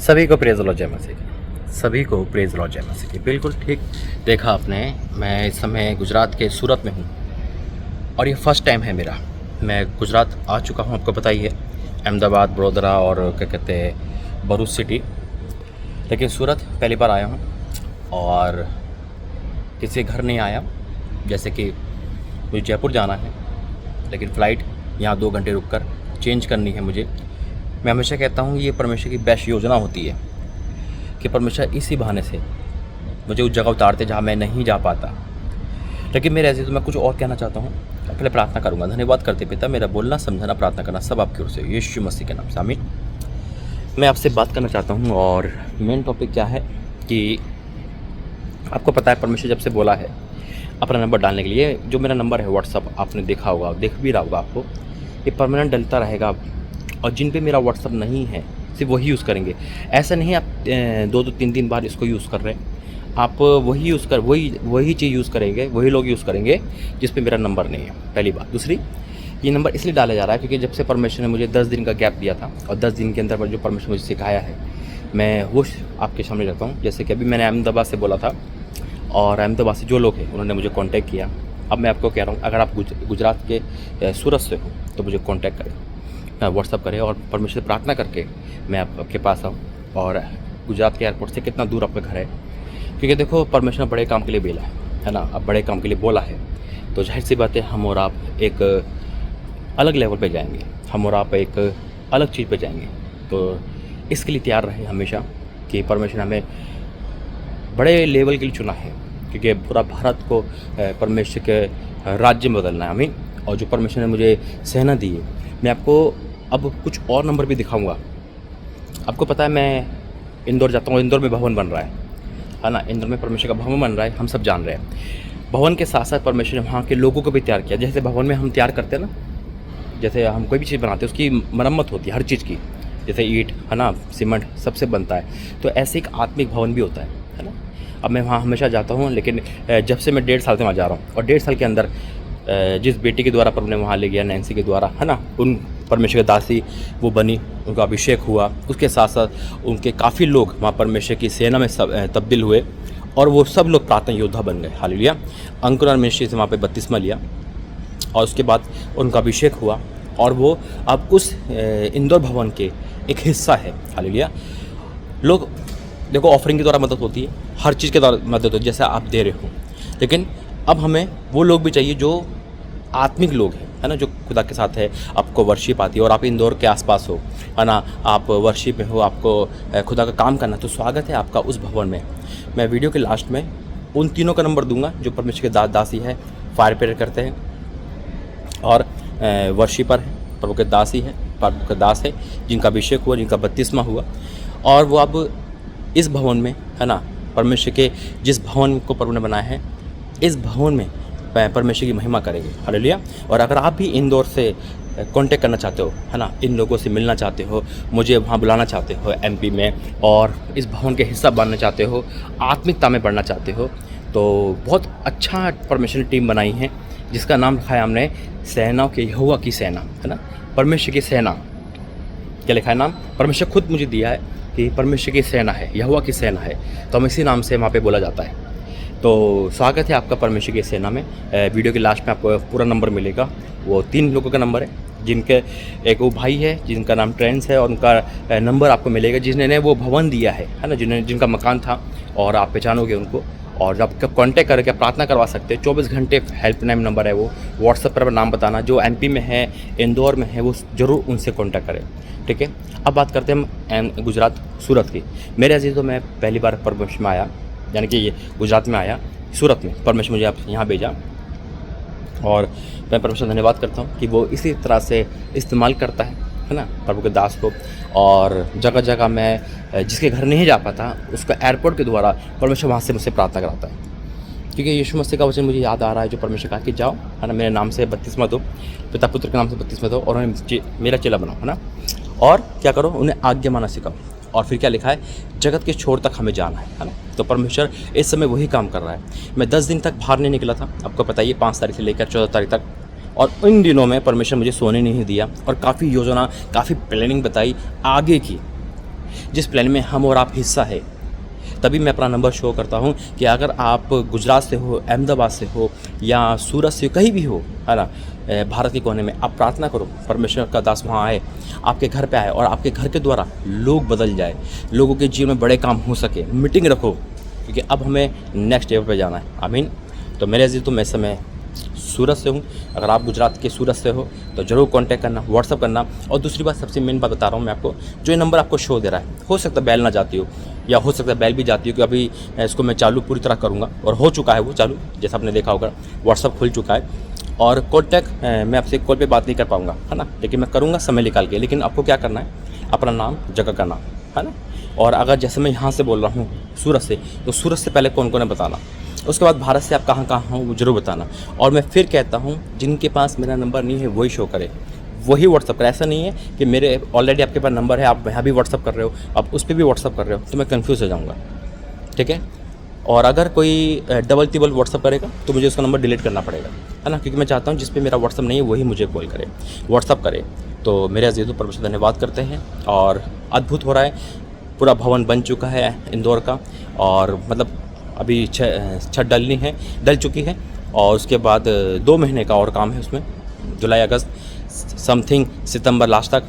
सभी को प्रेज़ लो जय मसीह की। सभी को प्रेज़ लो जय मसीह की। बिल्कुल ठीक देखा आपने। मैं इस समय गुजरात के सूरत में हूँ और ये फ़र्स्ट टाइम है मेरा। मैं गुजरात आ चुका हूँ, आपको पता ही है, अहमदाबाद, वडोदरा और क्या कहते हैं भरूच सिटी, लेकिन सूरत पहली बार आया हूँ और किसी घर नहीं आया। जैसे कि मुझे जयपुर जाना है, लेकिन फ़्लाइट यहाँ 2 घंटे रुक कर चेंज करनी है मुझे। मैं हमेशा कहता हूँ ये परमेश्वर की बेस्ट योजना होती है कि परमेश्वर इसी बहाने से मुझे उस जगह उतारते जहाँ मैं नहीं जा पाता। लेकिन मेरे ऐसे तो मैं कुछ और कहना चाहता हूँ। पहले प्रार्थना करूँगा। धन्यवाद करते पिता, मेरा बोलना समझाना प्रार्थना करना सब आपकी ओर से, यीशु मसीह के नाम से आमीन। मैं आपसे बात करना चाहता हूँ और मेन टॉपिक क्या है कि आपको पता है परमेश्वर जब से बोला है अपना नंबर डालने के लिए, जो मेरा नंबर है व्हाट्सअप, आपने देखा होगा, देख भी रहा होगा आपको, ये परमानेंट डलता रहेगा। और जिन पे मेरा व्हाट्सअप नहीं है सिर्फ वही यूज़ करेंगे। ऐसा नहीं आप 2-3 बार इसको यूज़ कर रहे हैं, आप वही चीज़ यूज़ करेंगे, वही लोग यूज़ करेंगे जिस पे मेरा नंबर नहीं है, पहली बात। दूसरी, ये नंबर इसलिए डाला जा रहा है क्योंकि जब से परमेश्वर ने मुझे 10 दिन का गैप दिया था और 10 दिन के अंदर जो परमेश्वर मुझे सिखाया है मैं वो आपके सामने रखता हूँ। जैसे कि अभी मैंने अहमदाबाद से बोला था और अहमदाबाद से जो लोग हैं उन्होंने मुझे कॉन्टैक्ट किया। अब मैं आपको कह रहा हूँ, अगर आप गुजरात के सूरत से हो तो मुझे कॉन्टैक्ट करें, व्हाट्सअप करें और परमेश्वर से प्रार्थना करके मैं आपके पास आऊँ। और गुजरात के एयरपोर्ट से कितना दूर आपका घर है, क्योंकि देखो परमेश्वर बड़े काम के लिए बेला है ना, अब बड़े काम के लिए बोला है तो जाहिर सी बात है हम और आप एक अलग लेवल पे जाएंगे, हम और आप एक अलग चीज़ पे जाएंगे। तो इसके लिए तैयार रहे हमेशा कि परमेश्वर ने हमें बड़े लेवल के लिए चुना है, क्योंकि पूरा भारत को परमेश्वर के राज्य में बदलना है। आमीन। और जो परमेश्वर ने मुझे सेना दी है, मैं आपको अब कुछ और नंबर भी दिखाऊंगा। आपको पता है मैं इंदौर जाता हूँ, इंदौर में भवन बन रहा है ना, इंदौर में परमेश्वर का भवन बन रहा है, हम सब जान रहे हैं। भवन के साथ साथ परमेश्वर ने वहाँ के लोगों को भी तैयार किया। जैसे भवन में हम तैयार करते हैं ना, जैसे हम कोई भी चीज़ बनाते हैं उसकी मरम्मत होती है हर चीज़ की, जैसे ईंट है ना, सीमेंट सबसे बनता है, तो ऐसे एक आत्मिक भवन भी होता है ना। अब मैं वहाँ हमेशा जाता हूँ, लेकिन जब से मैं 1.5 साल से वहाँ जा रहा हूँ और 1.5 साल के अंदर जिस बेटी के द्वारा प्रभु ने वहाँ ले गया, नैन्सी के द्वारा है ना, उन परमेश्वर की दासी वो बनी, उनका अभिषेक हुआ। उसके साथ साथ उनके काफ़ी लोग वहाँ परमेश्वर की सेना में तब्दील हुए और वो सब लोग प्रार्थना योद्धा बन गए। हालेलुया। अंकुरण मिनिस्ट्री से वहाँ पे बपतिस्मा लिया और उसके बाद उनका अभिषेक हुआ और वो अब उस इंदौर भवन के एक हिस्सा है। हालेलुया। लोग देखो ऑफरिंग के द्वारा मदद होती है, हर चीज़ के द्वारा मदद होती है जैसे आप दे रहे हो, लेकिन अब हमें वो लोग भी चाहिए जो आत्मिक लोग हैं, है ना, जो खुदा के साथ है, आपको वर्शिप आती है और आप इंदौर के आसपास हो, है ना, आप वर्शिप में हो, आपको खुदा का काम करना, तो स्वागत है आपका उस भवन में। मैं वीडियो के लास्ट में उन तीनों का नंबर दूंगा जो परमेश्वर के दासी है, फायर प्रेयर करते हैं और वर्शिपर है, प्रभु के दासी है, प्रभु के दास है, जिनका अभिषेक हुआ, जिनका बपतिस्मा हुआ और वो अब इस भवन में, है ना, परमेश्वर के जिस भवन को प्रभु ने बनाया है, इस भवन में परमेश्वर की महिमा करेंगे। हालेलुया। और अगर आप भी इंदौर से कांटेक्ट करना चाहते हो, है ना, इन लोगों से मिलना चाहते हो, मुझे वहाँ बुलाना चाहते हो एमपी में और इस भवन के हिस्सा बनना चाहते हो, आत्मिकता में बढ़ना चाहते हो, तो बहुत अच्छा परमेश्वर ने टीम बनाई है जिसका नाम रखा है हमने सेनाओं के यहोवा की सेना, है ना, परमेश्वर की सेना। क्या लिखा है नाम? परमेश्वर खुद मुझे दिया है कि परमेश्वर की सेना है, यहोवा की सेना है, तो हम इसी नाम से वहाँ पे बोला जाता है। तो स्वागत है आपका परमेश्वर की सेना में। वीडियो के लास्ट में आपको पूरा नंबर मिलेगा। वो 3 लोगों का नंबर है, जिनके एक वो भाई है जिनका नाम ट्रेंस है और उनका नंबर आपको मिलेगा जिन्होंने वो भवन दिया है ना, जिनका मकान था, और आप पहचानोगे उनको और आप कॉन्टैक्ट करके प्रार्थना करवा सकते हैं। 24 घंटे हेल्पलाइन नंबर है वो। व्हाट्सएप पर नाम बताना, जो एमपी में है, इंदौर में है, वो ज़रूर उनसे कॉन्टैक्ट करें, ठीक है। अब बात करते हैं हम गुजरात सूरत की। मेरे अजीज़, तो मैं पहली बार परमेश्वर में आया, यानी कि ये गुजरात में आया, सूरत में परमेश्वर मुझे आप यहाँ भेजा और मैं परमेश्वर धन्यवाद करता हूँ कि वो इसी तरह से इस्तेमाल करता है ना, प्रभु के दास को। और जगह जगह मैं जिसके घर नहीं जा पाता उसका एयरपोर्ट के द्वारा परमेश्वर वहाँ से मुझसे प्रार्थना कराता है, क्योंकि यीशु मसीह का वचन मुझे याद आ रहा है जो परमेश्वर कहा कि जाओ, है ना, मेरे नाम से बपतिस्मा दो, पिता पुत्र के नाम से बपतिस्मा दो और उन्हें मेरा चेला बनाओ, है ना, और क्या करो, उन्हें आज्ञा माना सिखाओ। और फिर क्या लिखा है, जगत के छोर तक हमें जाना है ना। तो परमेश्वर इस समय वही काम कर रहा है। मैं 10 दिन तक बाहर नहीं निकला था, आपको पता है, 5 तारीख से लेकर 14 तारीख तक, और इन दिनों में परमेश्वर मुझे सोने नहीं दिया और काफ़ी योजना, काफ़ी प्लानिंग बताई आगे की, जिस प्लान में हम और आप हिस्सा है, तभी मैं अपना नंबर शो करता हूँ कि अगर आप गुजरात से हो, अहमदाबाद से हो या सूरत से, कहीं भी हो, है ना, भारत के कोने में, आप प्रार्थना करो परमेश्वर का दास वहाँ आए, आपके घर पे आए और आपके घर के द्वारा लोग बदल जाए, लोगों के जीवन में बड़े काम हो सके। मीटिंग रखो, क्योंकि अब हमें नेक्स्ट लेवल पे जाना है। आमीन। तो मेरे अजीज़, तो मैं समय सूरत से हूँ। अगर आप गुजरात के सूरत से हो तो ज़रूर कांटेक्ट करना, व्हाट्सअप करना। और दूसरी बात, सबसे मेन बात बता रहा हूँ मैं आपको, जो ये नंबर आपको शो दे रहा है, हो सकता है बैल ना जाती हो, या हो सकता है बैल भी जाती हो, कि अभी इसको मैं चालू पूरी तरह करूँगा, और हो चुका है वो चालू, जैसा आपने देखा होगा, व्हाट्सअप खुल चुका है। और कॉन्टैक्ट मैं आपसे कॉल पे बात नहीं कर पाऊँगा, है ना, लेकिन मैं करूँगा समय निकाल के। लेकिन आपको क्या करना है, अपना नाम, जगह का नाम, है ना। और अगर जैसे मैं यहाँ से बोल रहा हूँ सूरत से, तो सूरत से पहले कौन कौन है बताना। उसके बाद भारत से आप कहाँ कहाँ हो वो ज़रूर बताना। और मैं फिर कहता हूँ, जिनके पास मेरा नंबर नहीं है वही शो करे, वही व्हाट्सअप करे। ऐसा नहीं है कि मेरे ऑलरेडी आपके पास नंबर है, आप यहाँ भी व्हाट्सअप कर रहे हो, आप उस पर भी व्हाट्सअप कर रहे हो, तो मैं कन्फ्यूज़ हो जाऊँगा, ठीक है। और अगर कोई डबल टिबल व्हाट्सअप करेगा तो मुझे उसका नंबर डिलीट करना पड़ेगा, है ना, क्योंकि मैं चाहता हूँ जिस पे मेरा व्हाट्सअप नहीं है वही मुझे कॉल करे, व्हाट्सअप करे। तो मेरे अजीज़ों, परमेश्वर धन्यवाद करते हैं। और अद्भुत हो रहा है, पूरा भवन बन चुका है इंदौर का, और मतलब अभी छत डल चुकी है, और उसके बाद 2 महीने का और काम है उसमें, जुलाई अगस्त समथिंग सितंबर लास्ट तक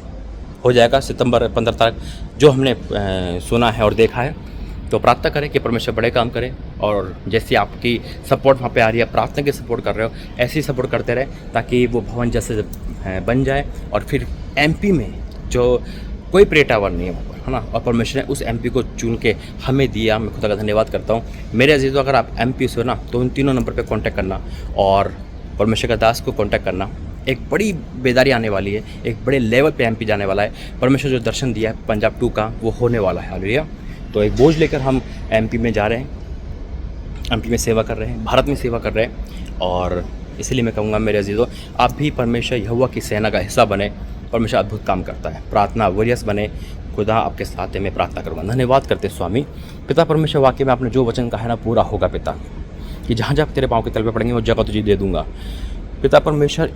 हो जाएगा, सितंबर 15 तक जो हमने सुना है और देखा है। तो प्रार्थना करें कि परमेश्वर बड़े काम करे, और जैसी आपकी सपोर्ट वहाँ पे आ रही है, प्रार्थना की सपोर्ट कर रहे हो, ऐसे ही सपोर्ट करते रहे, ताकि वो भवन जैसे बन जाए। और फिर एमपी में जो कोई प्रे टावर नहीं है वहाँ पर, है ना, और परमेश्वर ने उस एमपी को चुन के हमें दिया। मैं खुदा का धन्यवाद करता हूँ। मेरे अजीज़ों, अगर आप एमपी से हो ना, तो उन तीनों नंबर पे कांटेक्ट करना और परमेश्वर का दास को कांटेक्ट करना। एक बड़ी बेदारी आने वाली है, एक बड़े लेवल पे एमपी जाने वाला है। परमेश्वर जो दर्शन दिया है पंजाब 2 का, वो होने वाला है। हालेलुया। तो एक बोझ लेकर हम एमपी में जा रहे हैं, एमपी में सेवा कर रहे हैं, भारत में सेवा कर रहे हैं। और इसलिए मैं कहूँगा मेरे अजीज़ों, आप भी परमेश्वर यहोवा की सेना का हिस्सा बने। परमेश्वर अद्भुत काम करता है। प्रार्थना वॉरियर्स बने। खुदा आपके साथ है, मैं प्रार्थना करूँगा। धन्यवाद करते स्वामी। पिता परमेश्वर, वाकई में आपने जो वचन कहा है ना, पूरा होगा पिता, कि जहाँ जहाँ तेरे पाँव के तल पे पड़ेंगे वो जगह तुझे दे दूँगा। पिता परमेश्वर,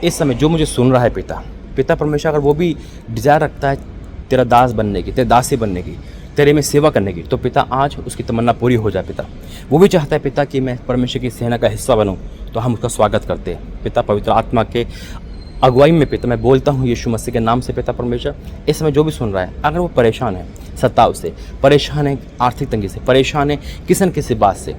इस समय जो मुझे सुन रहा है पिता परमेश्वर, अगर वो भी डिज़ायर रखता है तेरा दास बनने की, तेरे दासी बनने की, तेरे में सेवा करने की, तो पिता आज उसकी तमन्ना पूरी हो जाए। पिता वो भी चाहता है पिता कि मैं परमेश्वर की सेना का हिस्सा बनूं, तो हम उसका स्वागत करते हैं। पिता पवित्र आत्मा के अगुवाई में पिता मैं बोलता हूँ यीशु मसीह के नाम से। पिता परमेश्वर, इस समय जो भी सुन रहा है, अगर वो परेशान है सताव से, परेशान है आर्थिक तंगी से, परेशान है किसी न किसी बात से,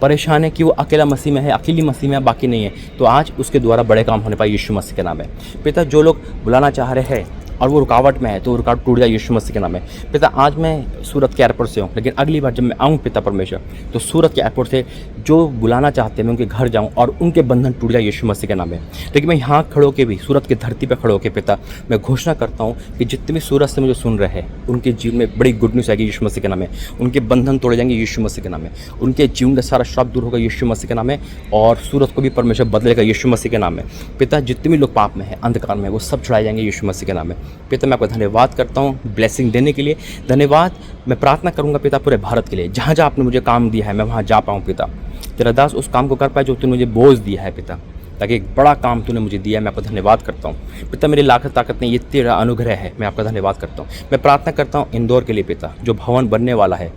परेशान है कि वो अकेला मसीह में है, अकेली मसीह में है, बाकी नहीं है, तो आज उसके द्वारा बड़े काम होने पाए यीशु मसीह के नाम है। पिता जो लोग बुलाना चाह रहे हैं और वो रुकावट में है, तो वो रुकावट टूट जाए यीशु मसीह के नाम है। पिता आज मैं सूरत के एयरपोर्ट से हूँ, लेकिन अगली बार जब मैं आऊँ पिता परमेश्वर, तो सूरत के एयरपोर्ट से जो बुलाना चाहते हैं मैं उनके घर जाऊँ और उनके बंधन टूट जाए यीशु मसीह के नाम है। लेकिन मैं यहाँ खड़ो के भी, सूरत की धरती पर खड़ो के पिता मैं घोषणा करता हूँ कि जितने भी सूरत से मुझे सुन रहे हैं, उनके जीवन में बड़ी गुड न्यूज़ आएगी यीशु मसीह के नाम है। उनके बंधन तोड़े जाएंगे यीशु मसीह के नाम है। उनके जीवन का सारा श्राप दूर होगा यीशु मसीह के नाम है। और सूरत को भी परमेश्वर बदलेगा यीशु मसीह के नाम है। पिता जितने भी लोग पाप में है, अंधकार में, वो सब छुड़ाए जाएंगे यीशु मसीह के नाम है। पिता मैं आपका धन्यवाद करता हूँ ब्लेसिंग देने के लिए। धन्यवाद। मैं प्रार्थना करूँगा पिता पूरे भारत के लिए, जहाँ जहाँ आपने मुझे काम दिया है मैं वहाँ जा पाऊँ पिता। तेरा दास उस काम को कर पाए जो तूने मुझे बोझ दिया है पिता, ताकि एक बड़ा काम तूने मुझे दिया है। मैं आपका धन्यवाद करता हूँ पिता। मेरी लाखत ताकत नहीं, ये तेरा अनुग्रह है। मैं आपका धन्यवाद करता हूँ। मैं प्रार्थना करता हूँ इंदौर के लिए पिता, जो भवन बनने वाला है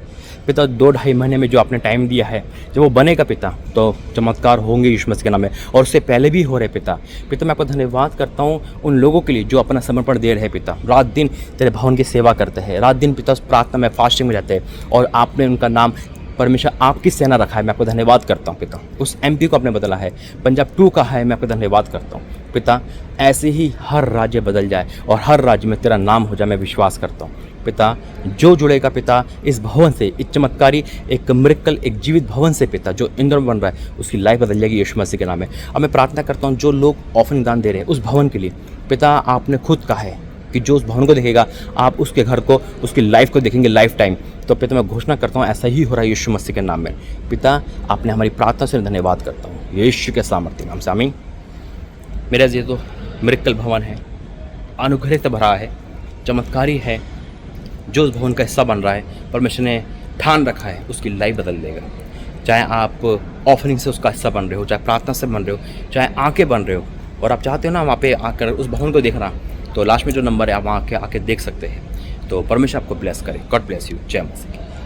पिता, 2-2.5 महीने में जो आपने टाइम दिया है, जब वो बनेगा पिता, तो चमत्कार होंगे यीशु मसीह के नाम में, और उससे पहले भी हो रहे पिता। पिता मैं आपका धन्यवाद करता हूँ उन लोगों के लिए जो अपना समर्पण दे रहे पिता, रात दिन तेरे भवन की सेवा करते हैं, रात दिन पिता उस प्रार्थना में फास्टिंग में रहते हैं, और आपने उनका नाम परमेश्वर आपकी सेना रखा है। मैं आपको धन्यवाद करता हूँ पिता। उस एमपी को आपने बदला है, पंजाब 2 का है। मैं आपको धन्यवाद करता हूँ पिता। ऐसे ही हर राज्य बदल जाए और हर राज्य में तेरा नाम हो जाए, मैं विश्वास करता हूँ पिता। जो जुड़ेगा पिता इस भवन से, एक चमत्कारी, एक मिरेकल, एक जीवित भवन से पिता, जो इंदौर बन रहा है, उसकी लाइफ बदल जाएगी यीशु मसीह के नाम में। अब मैं प्रार्थना करता हूँ जो लोग ऑफरिंग दान दे रहे हैं उस भवन के लिए पिता, आपने खुद कहा है कि जो उस भवन को देखेगा आप उसके घर को, उसकी लाइफ को देखेंगे लाइफ टाइम। तो पिता मैं घोषणा करता हूँ ऐसा ही हो रहा है यीशु मसीह के नाम में पिता। आपने हमारी प्रार्थना से धन्यवाद करता हूँ यीशु के सामर्थ्य नाम से, आमीन। मेरा ये तो मिरेकल भवन है, अनुग्रह से भरा है, चमत्कारी है। जो उस भवन का हिस्सा बन रहा है, परमेश्वर ने ठान रखा है, उसकी लाइफ बदल देगा। चाहे आप ऑफरिंग से उसका हिस्सा बन रहे हो, चाहे प्रार्थना से बन रहे हो, चाहे आंखें बन रहे हो, और आप चाहते हो ना वहाँ पे आकर उस भवन को देखना, तो लास्ट में जो नंबर है आप वहाँ आके देख सकते हैं। तो परमेश्वर आपको ब्लेस करे। God bless you. जय मसीह की।